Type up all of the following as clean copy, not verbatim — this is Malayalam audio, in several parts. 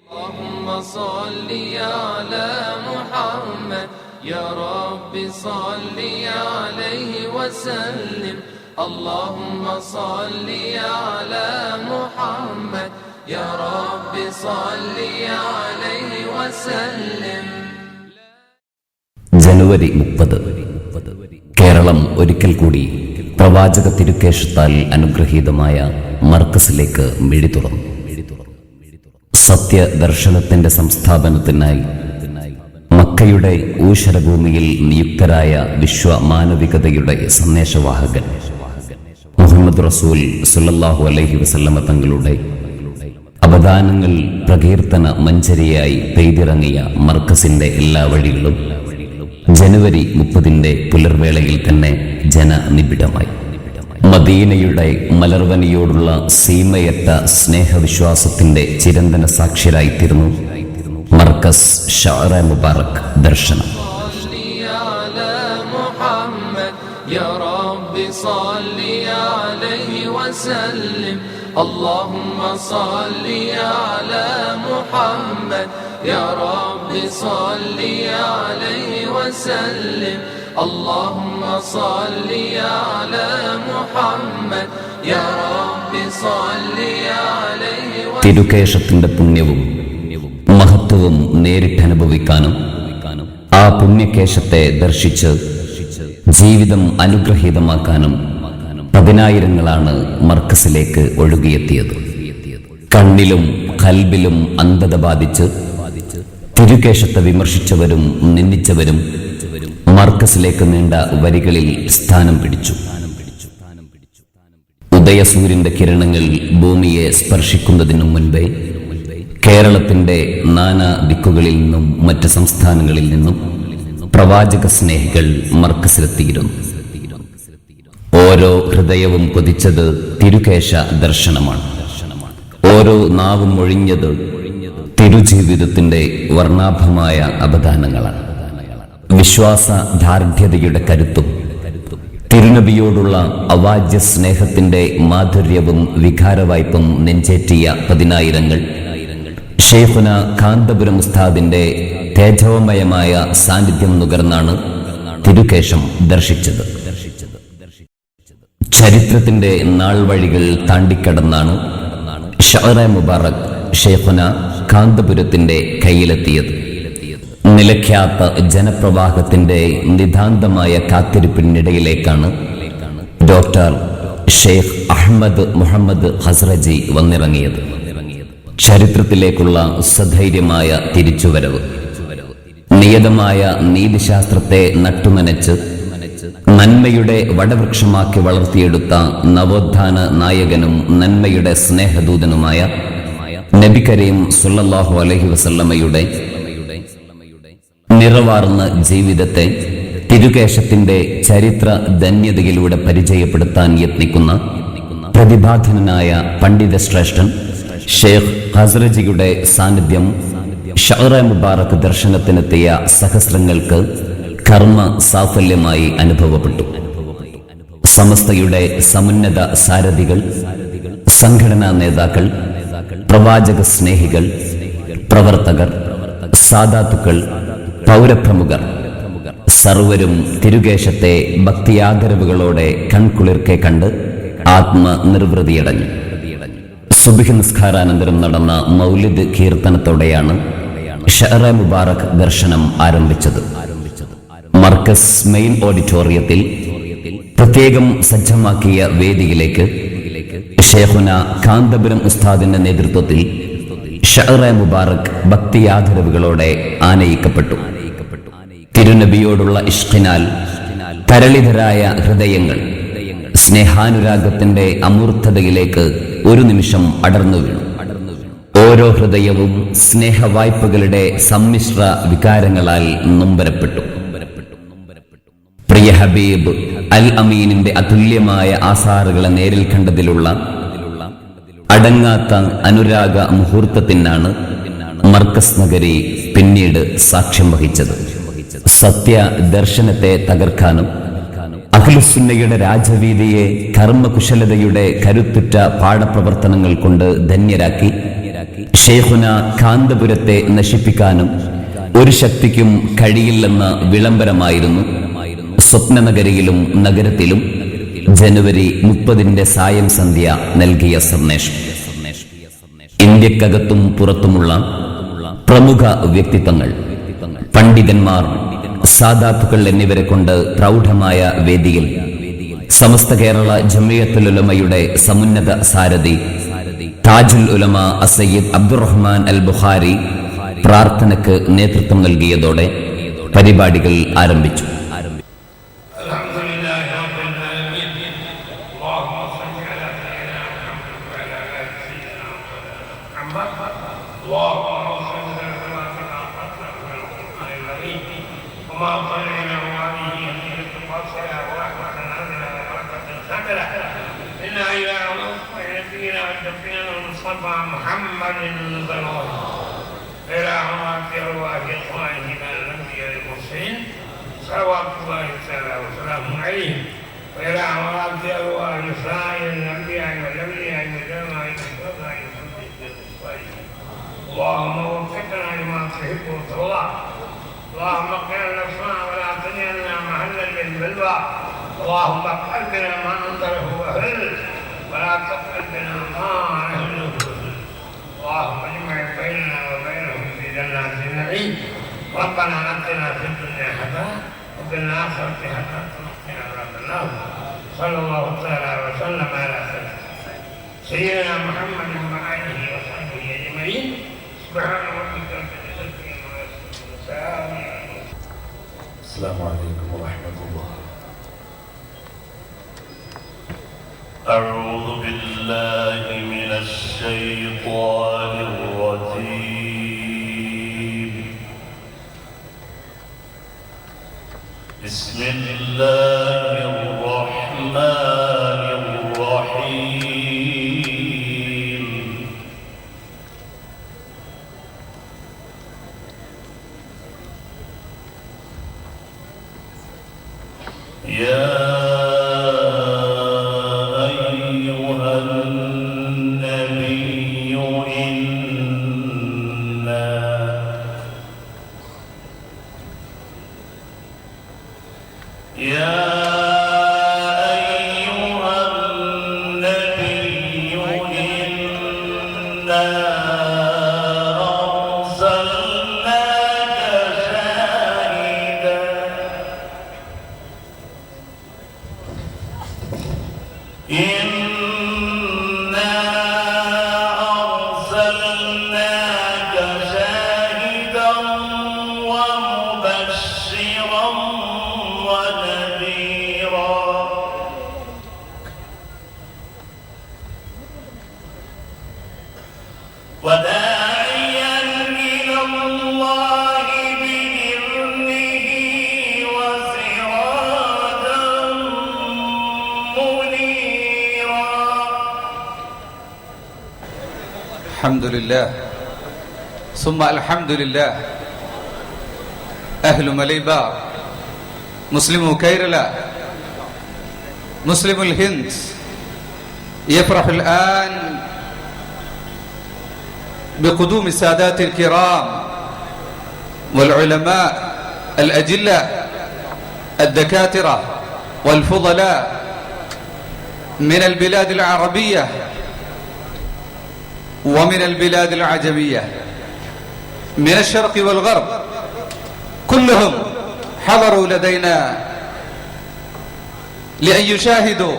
اللهم صل على محمد يا رب صل عليه وسلم اللهم صل على محمد يا رب صل عليه وسلم. ജനുവരി 30 കേരളം ഒരിക്കൽ കൂടി പ്രവാചക തിരുക്കേശത്താൽ അനുഗ്രഹീതമായ മർക്കസിലേക്ക് മിഴി തുറന്നു. സത്യദർശനത്തിന്റെ സംസ്ഥാപനത്തിനായി മക്കയുടെ ഊഷരഭൂമിയിൽ നിയുക്തരായ വിശ്വമാനവികതയുടെ സന്ദേശവാഹകൻ മുഹമ്മദ് റസൂൽ സല്ലല്ലാഹു അലൈഹി വസല്ലമ തങ്ങളുടെ അവദാനങ്ങൾ പ്രകീർത്തന മഞ്ചരിയായി പെയ്തിറങ്ങിയ മർക്കസിന്റെ എല്ലാ വഴികളും ജനുവരി 30 പുലർവേളയിൽ തന്നെ ജനനിബിഡമായി. മദീനയുടെ മലർവനിയോടുള്ള സീമയറ്റ സ്നേഹവിശ്വാസത്തിന്റെ ചിരന്തന സാക്ഷ്യരായിത്തീർന്നു മർക്കസ് ഷഅറ മുബാറക് ദർശനം. اللهم صل على محمد يا رب صل عليه وسلم اللهم صل على محمد يا رب صل عليه وسلم. തിരുക്കേശത്തിന്റെ പുണ്യവും മഹത്വവും നേരിട്ടനുഭവിക്കാനും ആ പുണ്യകേശത്തെ ദർശിച്ച് ജീവിതം അനുഗ്രഹീതമാക്കാനും പതിനായിരങ്ങളാണ് മർക്കസിലേക്ക് ഒഴുകിയെത്തിയത്. കണ്ണിലും ഖൽബിലും അന്ധത ബാധിച്ച് തിരുകേശത്തെ വിമർശിച്ചവരും നിന്ദിച്ചവരും മർക്കസിലേക്ക് നീണ്ട വരികളിൽ സ്ഥാനം പിടിച്ചു. ഉദയസൂര്യന്റെ കിരണങ്ങൾ ഭൂമിയെ സ്പർശിക്കുന്നതിനു മുൻപേ കേരളത്തിന്റെ നാനാ ദിക്കുകളിൽ നിന്നും മറ്റ് സംസ്ഥാനങ്ങളിൽ നിന്നും പ്രവാചക സ്നേഹികൾ മർക്കസിലെത്തിയിരുന്നു. ഓരോ ഹൃദയവും കൊതിച്ചത് തിരുകേശ ദർശനമാണ്. ഓരോ നാവും ഒഴിഞ്ഞത് തിരുജീവിതത്തിന്റെ വർണ്ണാഭമായ അവദാനങ്ങളാണ്. വിശ്വാസദാർഢ്യതയുടെ കരുത്തും തിരുനബിയോടുള്ള അവാജ്യ സ്നേഹത്തിന്റെ മാധുര്യവും വികാരവായ്പും നെഞ്ചേറ്റിയ പതിനായിരങ്ങൾ ഷെയ്ഖുന കാന്തപുരം ഉസ്താദിന്റെ തേജോമയമായ സാന്നിധ്യം നുകർന്നാണ് തിരുകേശം ദർശിച്ചത്. ചരിത്രത്തിന്റെ നാൾവഴികൾ താണ്ടിക്കടന്നാണ് ഷഅറ മുബാറക് ഷെയ്ഖുന കാന്തപുരത്തിന്റെ കയ്യിലെത്തിയത്. നിലയ്ക്കാത്ത ജനപ്രവാഹത്തിന്റെ നിതാന്തമായ കാത്തിരിപ്പിനിടയിലേക്കാണ് ഡോക്ടർ ഷെയ്ഖ് അഹ്മദ് മുഹമ്മദ് ഹസ്രജി വന്നിറങ്ങിയത്. ചരിത്രത്തിലേക്കുള്ള സധൈര്യമായ തിരിച്ചുവരവ്, നിയതമായ നീതിശാസ്ത്രത്തെ നട്ടുനനച്ച് നന്മയുടെ വടവൃക്ഷമാക്കി വളർത്തിയെടുത്ത നവോത്ഥാന നായകനും നന്മയുടെ സ്നേഹദൂതനുമായ നബി കരീം സല്ലല്ലാഹു അലൈഹി വസല്ലമയുടെ നിറവാർന്ന ജീവിതത്തെ തിരുകേശത്തിന്റെ ചരിത്ര ധന്യതയിലൂടെ പരിചയപ്പെടുത്താൻ യത്നിക്കുന്ന പ്രതിഭാധനനായ പണ്ഡിത ശ്രേഷ്ഠൻ ഷെയ്ഖ് ഹസ്രജിയുടെ സാന്നിധ്യം ഷഅറ മുബാറക് ദർശനത്തിനെത്തിയ സഹസ്രങ്ങൾക്ക് കർമ്മ സാഫല്യമായി അനുഭവപ്പെട്ടു. സമസ്തയുടെ സമുന്നത സാരഥികൾ, സംഘടനാ നേതാക്കൾ, പ്രവാചക സ്നേഹികൾ, പ്രവർത്തകർ, സാദാത്തുക്കൾ, പൗരപ്രമുഖർ സർവരും തിരുകേശത്തെ ഭക്തിയാദരവുകളോടെ കൺകുളിർക്കെ കണ്ട് ആത്മനിർവൃതിയടഞ്ഞു. സുബ്ഹി നിസ്കാരാനന്തരം നടന്ന മൗലിദ് കീർത്തനത്തോടെയാണ് ഷഅറ മുബാറക് ദർശനം ആരംഭിച്ചത്. മർക്കസ് മെയിൻ ഓഡിറ്റോറിയത്തിൽ പ്രത്യേകം സജ്ജമാക്കിയ വേദിയിലേക്ക് ഷെയ്ഖുന കാന്തപുരം ഉസ്താദിന്റെ നേതൃത്വത്തിൽ ഷഅറ മുബാറക് ഭക്തിയാദരവുകളോടെ ആനയിക്കപ്പെട്ടു. തിരുനബിയോടുള്ള ഇഷ്കിനാൽ തരളിതരായ ഹൃദയങ്ങൾ സ്നേഹാനുരാഗത്തിന്റെ അമൂർത്തതയിലേക്ക് ഒരു നിമിഷം അടർന്നു വീണു. ഓരോ ഹൃദയവും സ്നേഹവായ്പകളുടെ സമ്മിശ്ര വികാരങ്ങളാൽ നൊമ്പരപ്പെട്ടു. പ്രിയ ഹബീബ് അൽ അമീനിന്റെ അതുല്യമായ ആസാറുകളെ നേരിൽ കണ്ടതിലുള്ള അടങ്ങാത്ത അനുരാഗ മുഹൂർത്തത്തിനാണ് മർക്കസ് നഗരി പിന്നീട് സാക്ഷ്യം വഹിച്ചത്. സത്യ ദർശനത്തെ തകർക്കാനും അഖ്ലുസുന്നയുടെ രാജവീതിയെ കർമ്മകുശലതയുടെ കരുത്തുറ്റ പാഠപ്രവർത്തനങ്ങൾ കൊണ്ട് ധന്യരാക്കി ഷെയ്ഖുന കാന്തപുരത്തെ നശിപ്പിക്കാനും ഒരു ശക്തിക്കും കഴിയില്ലെന്ന വിളംബരമായിരുന്നു സ്വപ്നനഗരിയിലും നഗരത്തിലും ജനുവരി 30 സായം സന്ധ്യ നൽകിയ സന്ദേശം. ഇന്ത്യക്കകത്തും പുറത്തുമുള്ള പ്രമുഖ വ്യക്തിത്വങ്ങൾ, പണ്ഡിതന്മാർ, സാദാത്തുക്കൾ എന്നിവരെ കൊണ്ട് പ്രൗഢമായ വേദിയിൽ സമസ്ത കേരള ജമിയത്തുൽ ഉലമയുടെ സമുന്നത സാരഥി താജുൽ ഉലമ സയ്യിദ് അബ്ദുറഹ്മാൻ അൽ ബുഖാരി പ്രാർത്ഥനയ്ക്ക് നേതൃത്വം നൽകിയതോടെ പരിപാടികൾ ആരംഭിച്ചു. محمد البلغ إلى عمات أرواح إخواننا الأنبياء المرسلين صلوات الله تعالى وسلامه عليهم، وإلى عمات أرواح سائر الأنبياء والأولياء والعلماء والشهداء والصديقين والصالحين. اللهم وفقنا لما تحب وترضى. اللهم قنا الأسماء ولا تجعلنا محلا للبلوى. اللهم اقبل بنا ما أنزله أهل ولا تقبل بنا ما أهله. اللهم اجمع بيننا وبينهم في جنات النعيم. ربنا آتنا في الدنيا حسنة وفي الآخرة حسنة وقنا عذاب النار. صلى الله تعالى وسلم على سيدنا محمد وآله وصحبه أجمعين. سبحان ربك رب العزة عما يصفون وسلام على المرسلين. السلام عليكم ورحمة الله. أعوذ بالله من الشيطان الرجيم. بسم الله الرحمن الرحيم. يا وداعيا إلى الله بإذنه وسراجا منيرا. الحمد لله ثم الحمد لله. أهل مليبار، مسلم كيرلا، مسلم الهند يفرح الآن بقدوم السادات الكرام والعلماء الأجلاء الدكاترة والفضلاء من البلاد العربية ومن البلاد العجمية، من الشرق والغرب، كلهم حضروا لدينا لأن يشاهدوا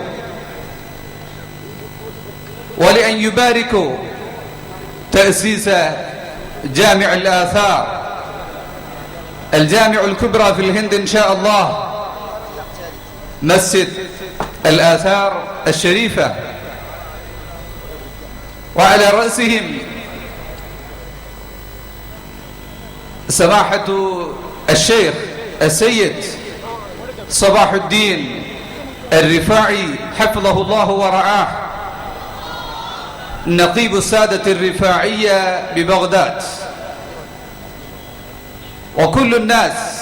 ولأن يباركوا تأسيس جامع الآثار، الجامع الكبرى في الهند إن شاء الله، مسجد الآثار الشريفة، وعلى رأسهم سماحة الشيخ السيد صباح الدين الرفاعي حفظه الله ورعاه، نقيب السادة الرفاعية ببغداد، وكل الناس